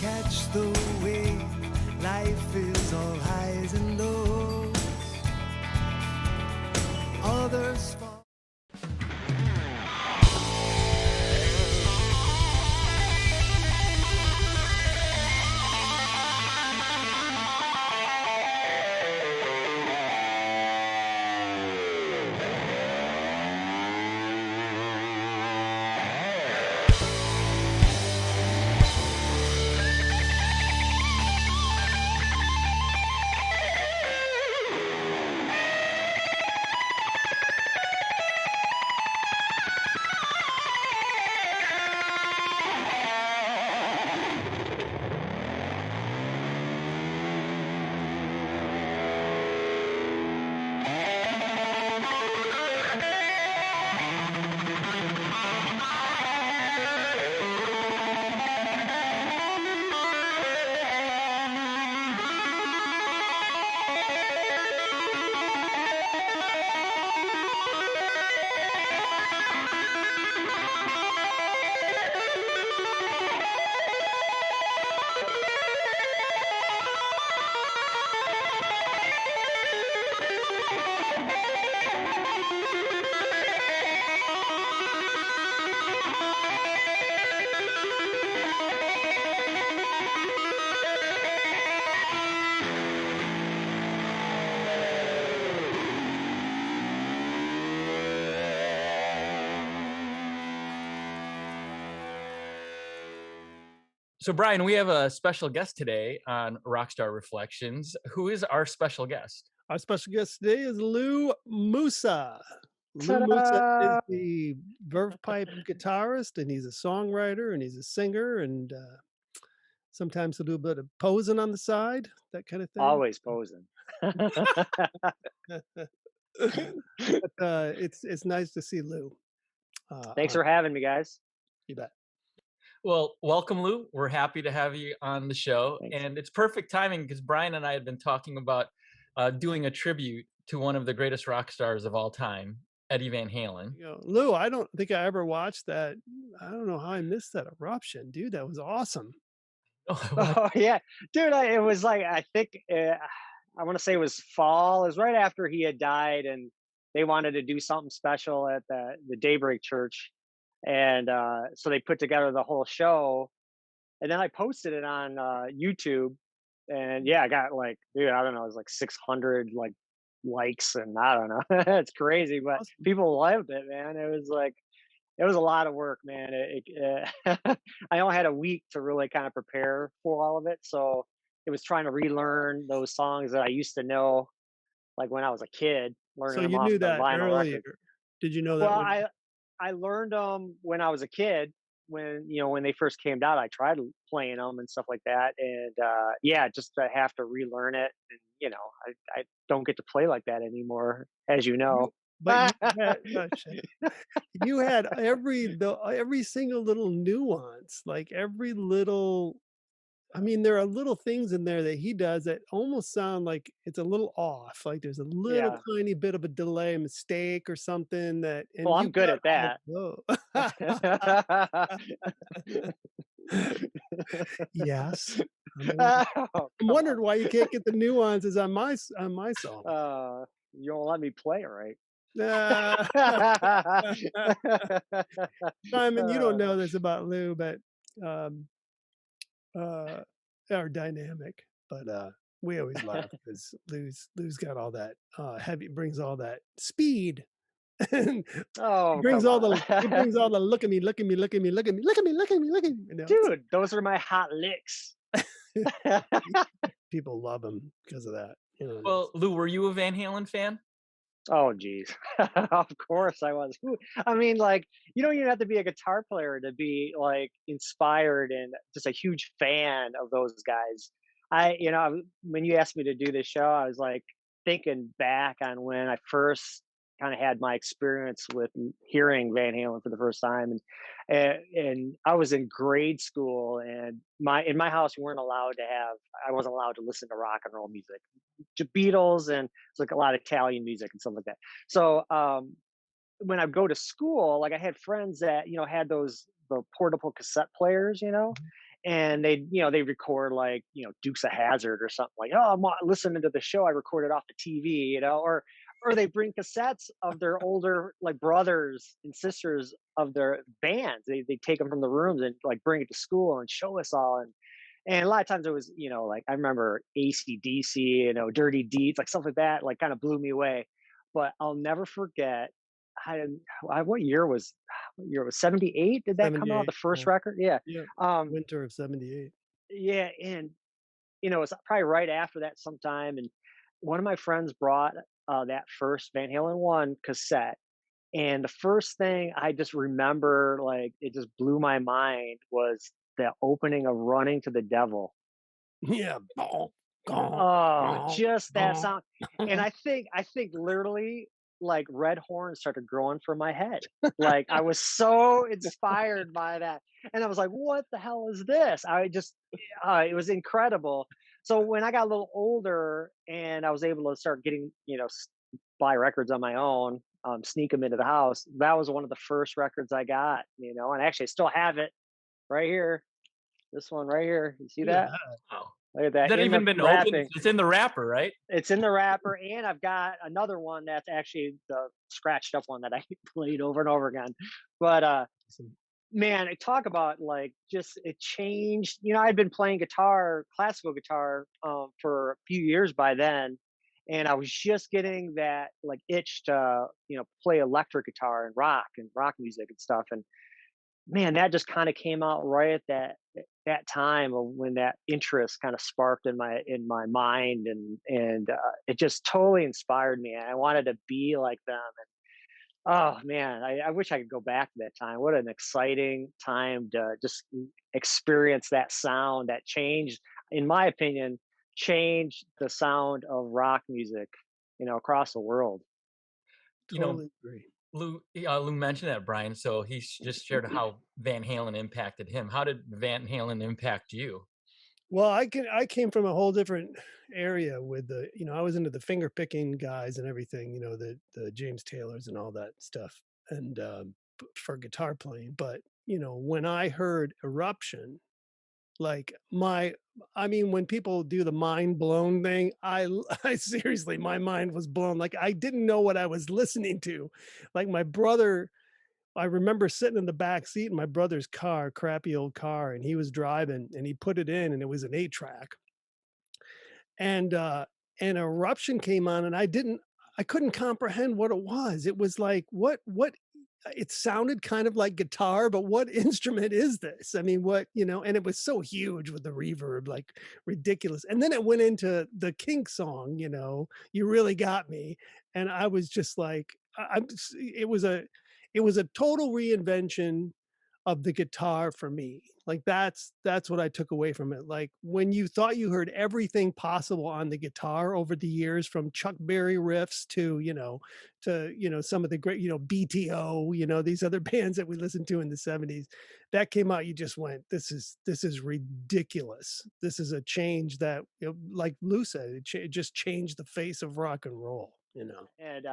catch the wave. Life is all highs and lows. Others fall. So, Brian, we have a special guest today on Rockstar Reflections. Who is our special guest? Our special guest today is Lou Musa. Lou Musa is Ta-da! the Verve Pipe guitarist, and he's a songwriter, and he's a singer, and sometimes he'll do a bit of posing on the side, that kind of thing. Always posing. But, it's nice to see Lou. Thanks for having me, guys. You bet. Well, welcome, Lou. We're happy to have you on the show. Thanks. And it's perfect timing because Brian and I had been talking about doing a tribute to one of the greatest rock stars of all time, Eddie Van Halen. You know, Lou, I don't think I ever watched that. I don't know how I missed that eruption, dude. That was awesome. Oh yeah, dude. It was like, I think I want to say it was fall. It was right after he had died, and they wanted to do something special at the Daybreak Church, and so they put together the whole show, and then I posted it on YouTube, and yeah, I got like, dude, I don't know, it was like 600 like likes, and I don't know, it's crazy, but Awesome. people loved it, man. It was like, it was a lot of work, man. I only had a week to really kind of prepare for all of it, so it was trying to relearn those songs that I used to know, like when I was a kid, learning So them you off knew the that vinyl earlier. record. Did you know that? Well, I learned them when I was a kid. When when they first came out, I tried playing them and stuff like that, and yeah, just to have to relearn it, and I don't get to play like that anymore, as you know. But you had every single little nuance, like every little. I mean, there are little things in there that he does that almost sound like it's a little off. Like there's a little Yeah. tiny bit of a delay, mistake, or something that. And Well, you I'm good got at all that. of yes. Oh, I'm come wondering on. why you can't get the nuances on my song. You don't let me play right. Simon, you don't know this about Lou, but our dynamic. But we always laugh because Lou's got all that brings all that speed. And Oh, brings come all on. he brings all the look at me, look at me, look at me, look at me, look at me, look at me, look at me. You know, Dude, those are my hot licks. people love him because of that. You know, Well, Lou, were you a Van Halen fan? Oh, geez. Of course I was. I mean, like, you don't even have to be a guitar player to be like inspired and just a huge fan of those guys. When you asked me to do this show, I was like thinking back on when I first kind of had my experience with hearing Van Halen for the first time, and I was in grade school, and in my house we weren't allowed to have. I wasn't allowed to listen to rock and roll music, Beatles, and it's like a lot of Italian music and stuff like that. So when I go to school, like I had friends that had the portable cassette players, and they record like, Dukes of Hazzard or something like, oh, listening to the show I recorded off the TV, or they bring cassettes of their older like brothers and sisters of their bands. They take them from the rooms and like bring it to school and show us all. And a lot of times it was, like I remember AC/DC, Dirty Deeds, like stuff like that, like kind of blew me away. But I'll never forget. What year was 78? Did that come out? 78. The first Yeah. record? Yeah. Yeah. Um, Winter of 78. yeah. And, it's probably right after that sometime. And one of my friends brought that first Van Halen 1 cassette. And the first thing I just remember, like, it just blew my mind was the opening of Running to the Devil. Yeah. Oh, just that sound. And I think literally like red horns started growing from my head. Like I was so inspired by that. And I was like, what the hell is this? It was incredible. So when I got a little older and I was able to start getting, buy records on my own, sneak them into the house, that was one of the first records I got, and I actually still have it right here. This one right here. You see that? Wow. Look at that. That In even the been wrapping. opened? It's in the wrapper, right? It's in the wrapper, and I've got another one that's actually the scratched up one that I played over and over again. But man, I talk about like just it changed. I'd been playing guitar, classical guitar, for a few years by then, and I was just getting that like itch to play electric guitar and rock music and stuff. And man, that just kind of came out right at that time of when that interest kind of sparked in my mind, and it just totally inspired me. I wanted to be like them. And oh man, I wish I could go back to that time. What an exciting time to just experience that sound that changed, in my opinion, changed the sound of rock music, across the world. You know, Totally agree. Lou mentioned that, Brian. So he just shared how Van Halen impacted him. How did Van Halen impact you? Well, I came from a whole different area with I was into the finger picking guys and everything, the James Taylors and all that stuff, and for guitar playing. But when I heard Eruption, like when people do the mind blown thing, I seriously, my mind was blown. Like I didn't know what I was listening to. Like my brother, I remember sitting in the back seat in my brother's car, crappy old car, and he was driving and he put it in and it was an 8-track. And an Eruption came on and I couldn't comprehend what it was. It was like, what it sounded kind of like guitar, but what instrument is this? I mean, and it was so huge with the reverb, like ridiculous. And then it went into the Kink song, You Really Got Me. And I was just like, it was a total reinvention of the guitar for me. Like that's what I took away from it. Like when you thought you heard everything possible on the guitar over the years, from Chuck Berry riffs to some of the great, BTO, these other bands that we listened to in the 70s, that came out, you just went, this is ridiculous. This is a change that, like Lou said, it just changed the face of rock and roll, And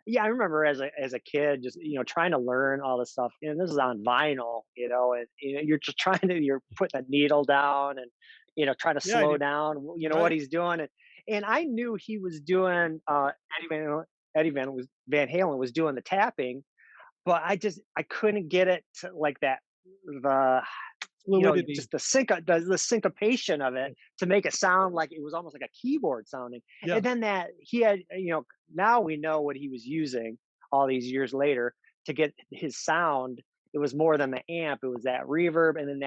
yeah, I remember as a kid, just trying to learn all this stuff. And this is on vinyl, and you're just you're putting a needle down and trying to Yeah, I slow did. down, what Right. he's doing. And I knew he was doing Van Halen was doing the tapping, but I couldn't get it to like that, the Fluidity. just the syncopation of it to make it sound like it was almost like a keyboard sounding. Yeah. And then that he had, now we know what he was using all these years later to get his sound. It was more than the amp. It was that reverb, and then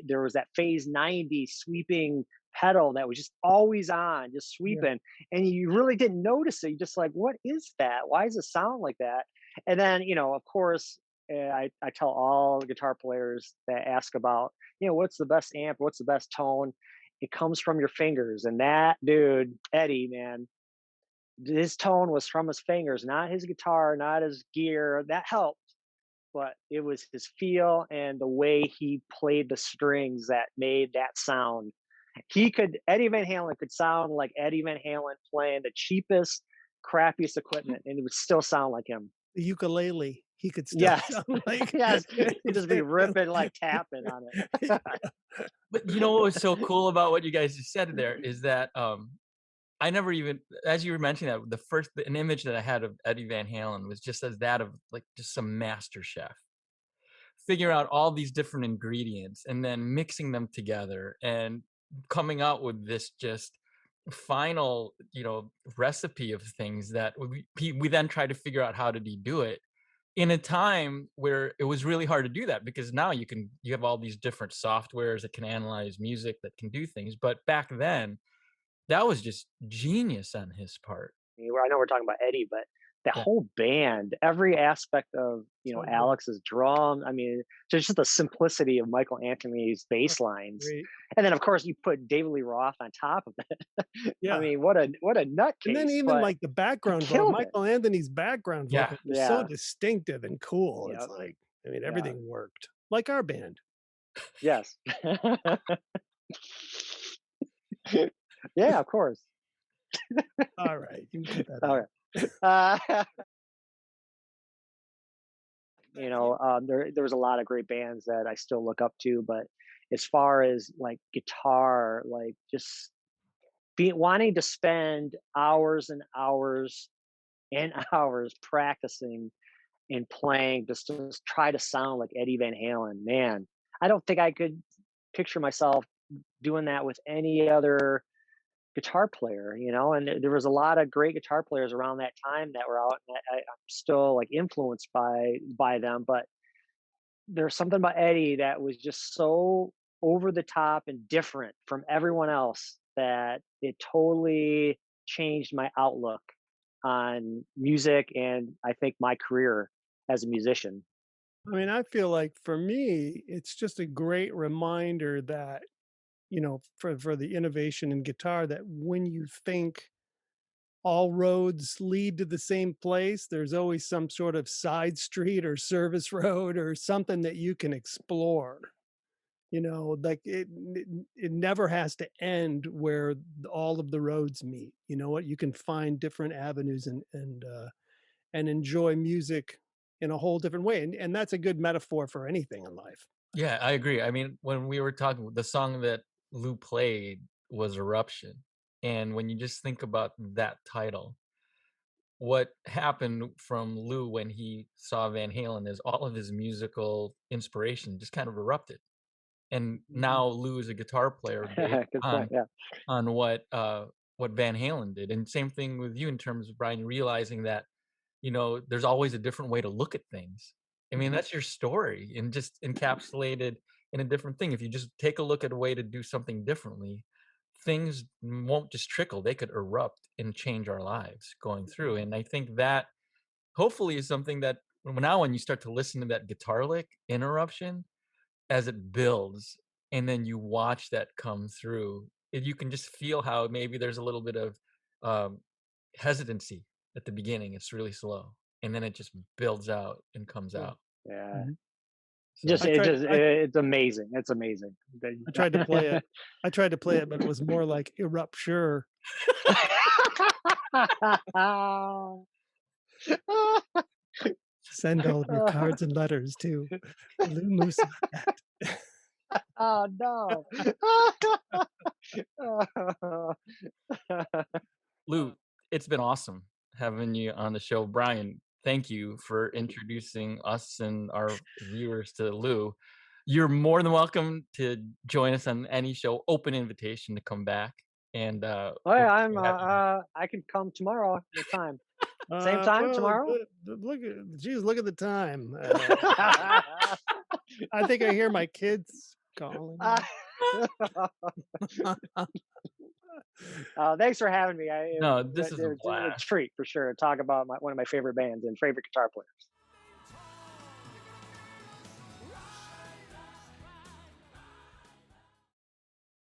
there was that phase 90 sweeping pedal that was just always on, just sweeping, and you really didn't notice it. You just like, what is that? Why does it sound like that? And then of course, I tell all guitar players that ask about, what's the best amp, what's the best tone? It comes from your fingers. And that dude, Eddie, man, his tone was from his fingers, not his guitar, not his gear. That helped, but it was his feel and the way he played the strings that made that sound. Eddie Van Halen could sound like Eddie Van Halen playing the cheapest, crappiest equipment, and it would still sound like him. The ukulele. he could still Yes. sound like. Yes. He'd just be ripping, like tapping on it. But you know what was so cool about what you guys just said there is that I never even, as you were mentioning that, an image that I had of Eddie Van Halen was just as that of like just some master chef, figure out all these different ingredients and then mixing them together and coming out with this just final, recipe of things that we then try to figure out how did he do it in a time where it was really hard to do that, because now you have all these different softwares that can analyze music, that can do things. But back then, that was just genius on his part. I know we're talking about Eddie, but that Yeah. whole band, every aspect of So good. Alex's drum. I mean, just the simplicity of Michael Anthony's bass lines, Great. and then of course you put David Lee Roth on top of it. Yeah. I mean, what a nutcase! And then even like the background vocal, killed it. Michael Anthony's background Yeah. vocal was so Yeah. distinctive and cool. It's Yep. like, I mean, everything worked. Like our band. Yes. Yeah, of course. All right. You can cut that All out. right. There was a lot of great bands that I still look up to, but as far as like guitar, like just wanting to spend hours and hours and hours practicing and playing, just to try to sound like Eddie Van Halen, man, I don't think I could picture myself doing that with any other guitar player, and there was a lot of great guitar players around that time that were out, and I'm still like influenced by them, but there's something about Eddie that was just so over the top and different from everyone else that it totally changed my outlook on music and I think my career as a musician. I mean, I feel like for me, it's just a great reminder that, for the innovation in guitar, that when you think all roads lead to the same place, there's always some sort of side street or service road or something that you can explore. Like it never has to end where all of the roads meet. You know what? You can find different avenues and enjoy music in a whole different way. And that's a good metaphor for anything in life. Yeah, I agree. I mean, when we were talking, the song that Lou played was Eruption. And when you just think about that title, what happened from Lou when he saw Van Halen is all of his musical inspiration just kind of erupted. And now Lou is a guitar player based Good point. Yeah. on what Van Halen did. And same thing with you in terms of Brian, realizing that, there's always a different way to look at things. I mean, that's your story and just encapsulated in a different thing. If you just take a look at a way to do something differently, things won't just trickle, they could erupt and change our lives going through. And I think that hopefully is something that now when you start to listen to that guitar lick interruption as it builds and then you watch that come through, you can just feel how maybe there's a little bit of hesitancy at the beginning. It's really slow and then it just builds out and comes out. Yeah. So, It's amazing. It's amazing. I tried to play it. But it was more like Erupture. Send all of your cards and letters to Lou Musa. Oh no. Lou, it's been awesome having you on the show. Brian, thank you for introducing us and our viewers to Lou. You're more than welcome to join us on any show. Open invitation to come back. And I can come tomorrow. What time? Same time tomorrow? Look at the time. I think I hear my kids calling. Thanks for having me. No, this is a blast. treat for sure. Talk about one of my favorite bands and favorite guitar players.